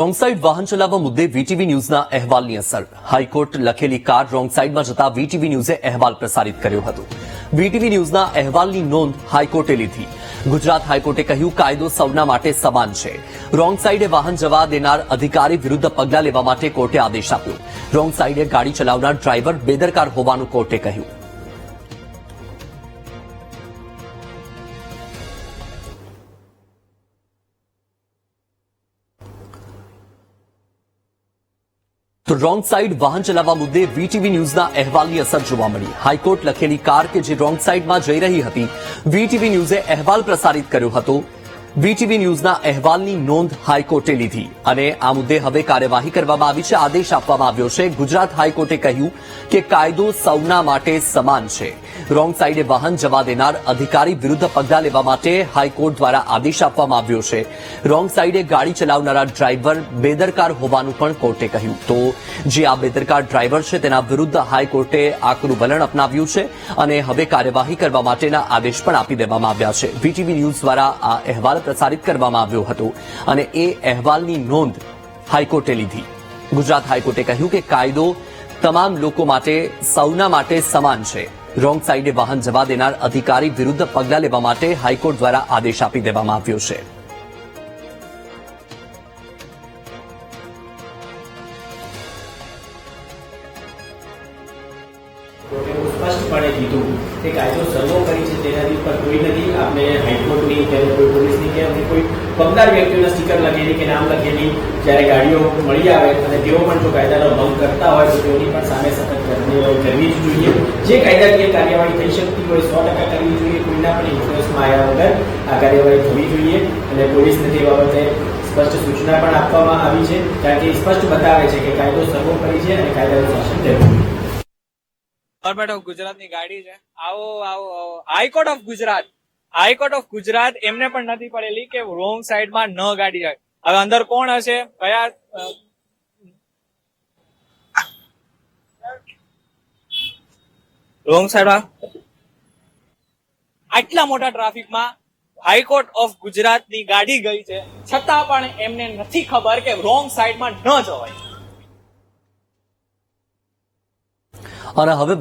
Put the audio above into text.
Wrong side વાહન ચલાવવા મુદ્દે વીટીવી ન્યૂઝના અહેવાલની અસર. હાઈકોર્ટ લખેલી કાર રોંગ સાઈડમાં જતા વીટીવી ન્યૂઝે અહેવાલ પ્રસારિત કર્યો હતો. વીટીવી ન્યૂઝના અહેવાલની નોંધ હાઈકોર્ટે લીધી. ગુજરાત હાઈકોર્ટે કહ્યું, કાયદો સૌના માટે સમાન છે. રોંગ સાઈડે વાહન જવા દેનાર અધિકારી વિરુદ્ધ પગલાં લેવા માટે કોર્ટે આદેશ આપ્યો. રોંગ સાઈડે ગાડી ચલાવનાર ડ્રાઈવર બેદરકાર હોવાનું કોર્ટે કહ્યું. તો રોંગ સાઈડ વાહન ચલાવવા મુદ્દે વીટીવી ન્યૂઝના અહેવાલની અસર જોવા મળી. હાઈકોર્ટ લખેલી કાર કે જે રોંગ સાઈડમાં જઈ રહી હતી, વીટીવી ન્યૂઝે અહેવાલ પ્રસારિત કર્યો હતો. વીટીવી ન્યૂઝના અહેવાલની નોંધ હાઈકોર્ટે લીધી અને આ મુદ્દે હવે કાર્યવાહી કરવામાં આવી છે. આદેશ આપવામાં આવ્યો છે. ગુજરાત હાઈકોર્ટે કહ્યું કે કાયદો સૌના માટે સમાન છે. રોંગ સાઈડે વાહન જવા દેનાર અધિકારી વિરુદ્ધ પગલાં લેવા માટે હાઈકોર્ટ દ્વારા આદેશ આપવામાં આવ્યો છે. રોંગ સાઈડે ગાડી ચલાવનારા ડ્રાઈવર બેદરકાર હોવાનું પણ કોર્ટે કહ્યું. તો જે આ બેદરકાર ડ્રાઈવર છે તેના વિરુદ્ધ હાઈકોર્ટે આકરું વલણ અપનાવ્યું છે અને હવે કાર્યવાહી કરવા માટેના આદેશ પણ આપી દેવામાં આવ્યા છે. વીટીવી ન્યૂઝ દ્વારા આ અહેવાલ પ્રસારિત કરવામાં આવ્યો હતો અને એ અહેવાલની નોંધ હાઈકોર્ટે લીધી. ગુજરાત હાઈકોર્ટે કહ્યું કે કાયદો તમામ લોકો માટે સૌના માટે સમાન છે. રોંગ સાઈડે વાહન જવા દેનાર અધિકારી વિરુદ્ધ પગલાં લેવા માટે હાઈકોર્ટ દ્વારા આદેશ આપી દેવામાં આવ્યો છે. સ્પષ્ટપણે કીધું કે કાયદો સર્વોપરી છે, તેનાથી ઉપર કોઈ નથી. આપણે હાઈકોર્ટની કે કોઈ પોલીસની કે કોઈ પગદાર વ્યક્તિઓના સ્ટીકર લગેલી કે નામ લખેલી જ્યારે ગાડીઓ મળી આવે અને તેઓ પણ જો કાયદાનો ભંગ કરતા હોય તો તેઓની પણ સામે સખત કાર્યવાહી કરવી જ જોઈએ. જે કાયદાકીય કાર્યવાહી થઈ શકતી હોય 100% કરવી જોઈએ. કોઈના પણ ઇન્ફ્લુઅન્સમાં આવ્યા વગર આ કાર્યવાહી થવી જોઈએ અને પોલીસને તે બાબતે સ્પષ્ટ સૂચના પણ આપવામાં આવી છે, કારણ કે એ સ્પષ્ટ બતાવે છે કે કાયદો સર્વોપરી છે અને કાયદાનું શાસન જરૂરી છે. ગવર્મેન્ટ ઓફ ગુજરાતની ગાડી છે. આવો આવો હાઈકોર્ટ ઓફ ગુજરાત એમને પણ નથી પડેલી કે રોંગ સાઈડમાં ન ગાડી જાય. હવે અંદર કોણ હશે, કયા રોંગ સાઈડમાં આટલા મોટા ટ્રાફિકમાં હાઈકોર્ટ ઓફ ગુજરાતની ગાડી ગઈ છે, છતાં પણ એમને નથી ખબર કે રોંગ સાઈડમાં ન જવાય. અને હવે